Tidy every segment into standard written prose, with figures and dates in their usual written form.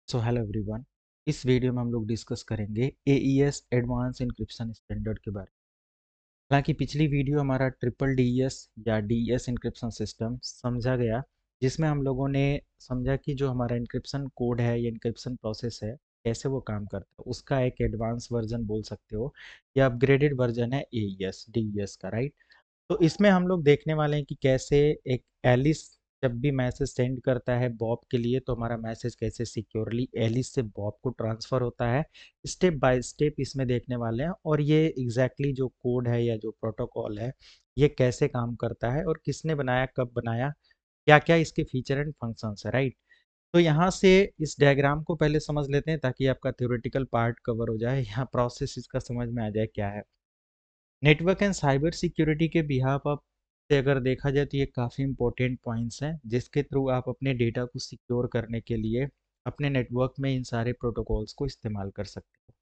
So hello everyone. इस video में हम लोग डिस्कस करेंगे AES एडवांस इंक्रिप्शन स्टैंडर्ड के बारे में। हालांकि पिछली वीडियो हमारा ट्रिपल DES या DES इंक्रिप्शन सिस्टम समझा गया, जिसमें हम लोगों ने समझा कि जो हमारा इंक्रिप्शन कोड है या इंक्रिप्शन प्रोसेस है कैसे वो काम करता है। उसका एक एडवांस वर्जन बोल सकते हो या अपग्रेडेड वर्जन है AES DES का, राइट। तो इसमें हम लोग देखने वाले हैं कि कैसे एक एलिस जब भी मैसेज सेंड करता है बॉब के लिए, तो हमारा मैसेज कैसे सिक्योरली एलिस से बॉब को ट्रांसफ़र होता है। स्टेप बाय स्टेप इसमें देखने वाले हैं, और ये एग्जैक्टली जो कोड है या जो प्रोटोकॉल है ये कैसे काम करता है और किसने बनाया, कब बनाया, क्या क्या इसके फीचर एंड फंक्शंस है, राइट। तो यहाँ से इस डायग्राम को पहले समझ लेते हैं ताकि आपका थ्योरेटिकल पार्ट कवर हो जाए, यहाँ प्रोसेस इसका समझ में आ जाए क्या है। नेटवर्क एंड साइबर सिक्योरिटी के बिहाफ आप से अगर देखा जाए तो ये काफ़ी इंपॉर्टेंट पॉइंट्स हैं जिसके थ्रू आप अपने डेटा को सिक्योर करने के लिए अपने नेटवर्क में इन सारे प्रोटोकॉल्स को इस्तेमाल कर सकते हो।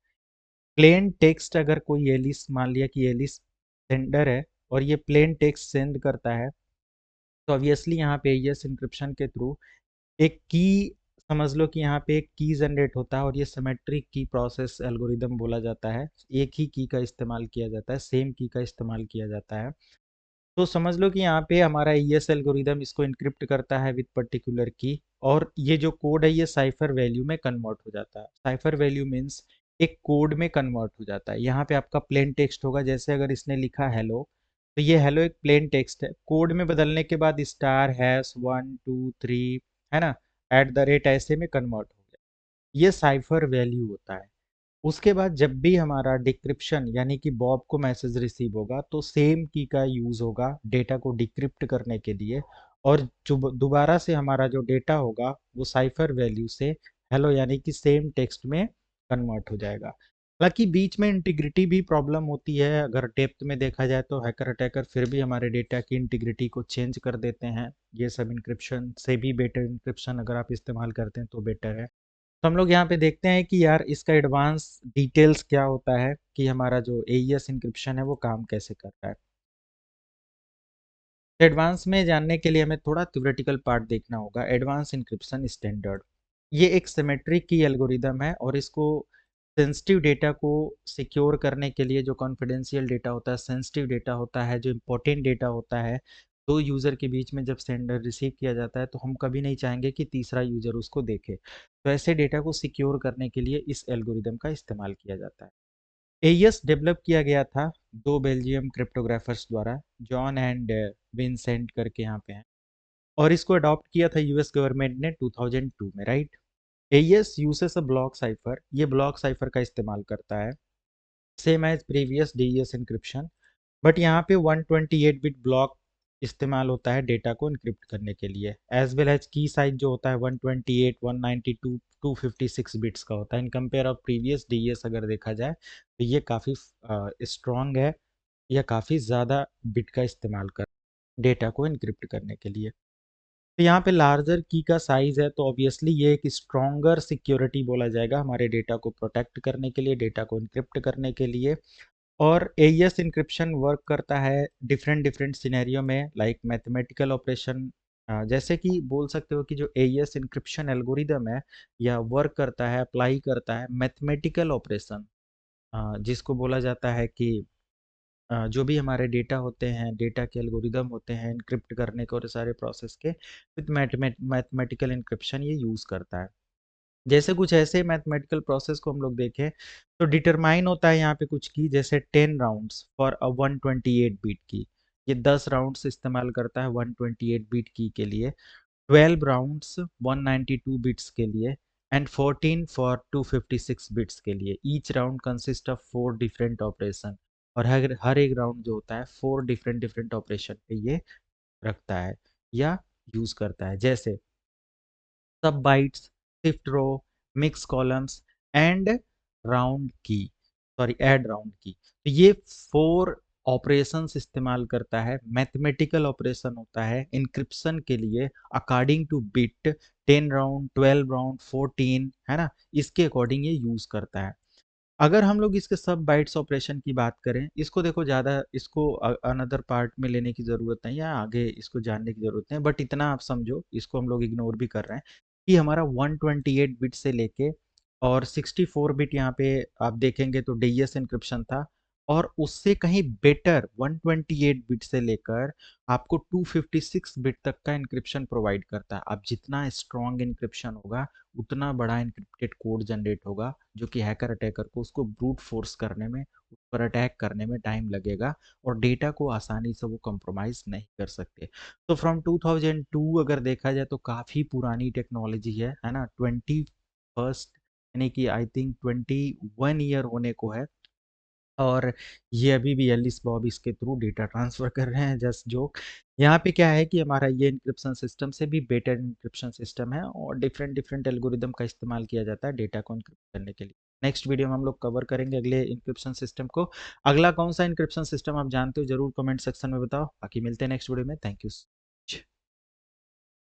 प्लेन टेक्स्ट, अगर कोई एलिस मान लिया कि एलिस सेंडर है और ये प्लेन टेक्स्ट सेंड करता है, तो ऑब्वियसली यहाँ पे एईएस इंक्रिप्शन के थ्रू एक की, समझ लो कि यहाँ पे एक की जनरेट होता है, और ये सिमेट्रिक की प्रोसेस एल्गोरिदम बोला जाता है। एक ही की का इस्तेमाल किया जाता है, सेम की का इस्तेमाल किया जाता है। तो समझ लो कि यहाँ पे हमारा ईएस एल्गोरिदम इसको इनक्रिप्ट करता है विद पर्टिकुलर की, और ये जो कोड है ये साइफर वैल्यू में कन्वर्ट हो जाता है। साइफर वैल्यू मीन्स एक कोड में कन्वर्ट हो जाता है। यहाँ पे आपका प्लेन टेक्स्ट होगा, जैसे अगर इसने लिखा हेलो, तो ये हेलो एक प्लेन टेक्स्ट है। कोड में बदलने के बाद स्टार हैश 1 2 3, है ना, @ ऐसे में कन्वर्ट हो गया। ये साइफर वैल्यू होता है। उसके बाद जब भी हमारा डिक्रिप्शन यानी कि बॉब को मैसेज रिसीव होगा, तो सेम की का यूज़ होगा डेटा को डिक्रिप्ट करने के लिए, और जो दोबारा से हमारा जो डेटा होगा वो साइफर वैल्यू से हेलो यानी कि सेम टेक्स्ट में कन्वर्ट हो जाएगा। हालांकि बीच में इंटीग्रिटी भी प्रॉब्लम होती है। अगर डेप्थ में देखा जाए तो हैकर अटैकर फिर भी हमारे डेटा की इंटीग्रिटी को चेंज कर देते हैं। ये सब इंक्रिप्शन से भी बेटर इंक्रिप्शन अगर आप इस्तेमाल करते हैं तो बेटर है। तो हम लोग यहाँ पे देखते हैं कि यार इसका एडवांस डिटेल्स क्या होता है, कि हमारा जो एईएस इंक्रिप्शन है वो काम कैसे कर रहा है। एडवांस में जानने के लिए हमें थोड़ा थ्योरेटिकल पार्ट देखना होगा। एडवांस इंक्रिप्शन स्टैंडर्ड ये एक सिमेट्रिक की एल्गोरिदम है, और इसको सेंसिटिव डेटा को सिक्योर करने के लिए, जो कॉन्फिडेंशियल डेटा होता है, सेंसिटिव डेटा होता है, जो इम्पोर्टेंट डेटा होता है, दो यूज़र के बीच में जब सेंडर रिसीव किया जाता है तो हम कभी नहीं चाहेंगे कि तीसरा यूज़र उसको देखे। तो ऐसे डेटा को सिक्योर करने के लिए इस एल्गोरिदम का इस्तेमाल किया जाता है। एईएस डेवलप किया गया था दो बेल्जियम क्रिप्टोग्राफर्स द्वारा, जॉन एंड विंसेंट करके यहाँ पे हैं, और इसको अडॉप्ट किया था यूएस गवर्नमेंट ने 2002 में, right. AES uses a block cipher, ये ब्लॉक साइफर का इस्तेमाल करता है, same as previous DES encryption, but यहाँ पे 128 बिट ब्लॉक इस्तेमाल होता है डेटा को इनक्रिप्ट करने के लिए, एज वेल एज की साइज जो होता है 128 192 256 बिट्स का होता है। In compare of previous DES अगर देखा जाए तो ये काफ़ी स्ट्रॉन्ग है, या काफ़ी ज़्यादा बिट का इस्तेमाल कर डेटा को इनक्रिप्ट करने के लिए। तो यहाँ पे लार्जर की का साइज है, तो ऑब्वियसली ये एक स्ट्रॉन्गर सिक्योरिटी बोला जाएगा हमारे डेटा को प्रोटेक्ट करने के लिए, डेटा को इनक्रिप्ट करने के लिए। और एईएस इंक्रिप्शन वर्क करता है डिफरेंट डिफरेंट सिनेरियो में, लाइक मैथमेटिकल ऑपरेशन। जैसे कि बोल सकते हो कि जो एईएस इंक्रिप्शन एल्गोरिदम है या वर्क करता है, अप्लाई करता है मैथमेटिकल ऑपरेशन, जिसको बोला जाता है कि जो भी हमारे डेटा होते हैं, डेटा के एल्गोरिदम होते हैं इनक्रिप्ट करने के और सारे प्रोसेस के, विथ मैथमेटिकल इंक्रिप्शन ये यूज़ करता है। जैसे कुछ ऐसे मैथमेटिकल प्रोसेस को हम लोग देखें तो डिटरमाइन होता है यहाँ पे कुछ की, जैसे 10 राउंड्स फॉर अ 128 बीट की, ये 10 राउंड्स इस्तेमाल करता है 128 बीट की के लिए, 12 राउंड्स 192 बिट्स के लिए, एंड 14 फॉर 256 बिट्स के लिए। Each round consist of 4 different operation, और हर एक राउंड जो होता है 4 डिफरेंट डिफरेंट ऑपरेशन पे ये रखता है या यूज़ करता है, जैसे sub bytes, shift row, mix columns and round key, sorry add round key. तो ये 4 ऑपरेशंस इस्तेमाल करता है, मैथमेटिकल ऑपरेशन होता है इंक्रिप्शन के लिए according two bit. 10 round, 12 round, 14, है ना, इसके अकॉर्डिंग ये यूज करता है। अगर हम लोग इसके सब बाइट्स ऑपरेशन की बात करें, इसको देखो, ज़्यादा इसको अनदर पार्ट में लेने की ज़रूरत नहीं, या आगे इसको जानने की ज़रूरत नहीं, बट इतना आप समझो, इसको हम लोग इग्नोर भी कर रहे हैं। कि हमारा 128 बिट से लेके और 64 बिट यहाँ पे आप देखेंगे तो डीएस एन्क्रिप्शन था, और उससे कहीं बेटर 128 बिट से लेकर आपको 256 बिट तक का एन्क्रिप्शन प्रोवाइड करता है। अब जितना स्ट्रॉन्ग एन्क्रिप्शन होगा, उतना बड़ा एन्क्रिप्टेड कोड जनरेट होगा, जो कि हैकर अटैकर को उसको ब्रूट फोर्स करने में, उस पर अटैक करने में टाइम लगेगा, और डेटा को आसानी से वो कंप्रोमाइज़ नहीं कर सकते। तो फ्रॉम 2002 अगर देखा जाए तो काफ़ी पुरानी टेक्नोलॉजी है ना। 21st यानी कि आई थिंक 21 ईयर होने को है, और ये अभी भी एलिस बॉब इसके थ्रू डेटा ट्रांसफ़र कर रहे हैं, जस्ट जोक। यहाँ पे क्या है कि हमारा ये एन्क्रिप्शन सिस्टम से भी बेटर एन्क्रिप्शन सिस्टम है, और डिफरेंट डिफरेंट एल्गोरिदम का इस्तेमाल किया जाता है डेटा को एन्क्रिप्ट करने के लिए। नेक्स्ट वीडियो में हम लोग कवर करेंगे अगले एन्क्रिप्शन सिस्टम को। अगला कौन सा एन्क्रिप्शन सिस्टम आप जानते हो, ज़रूर कमेंट सेक्शन में बताओ। बाकी मिलते हैं नेक्स्ट वीडियो में। Thank you.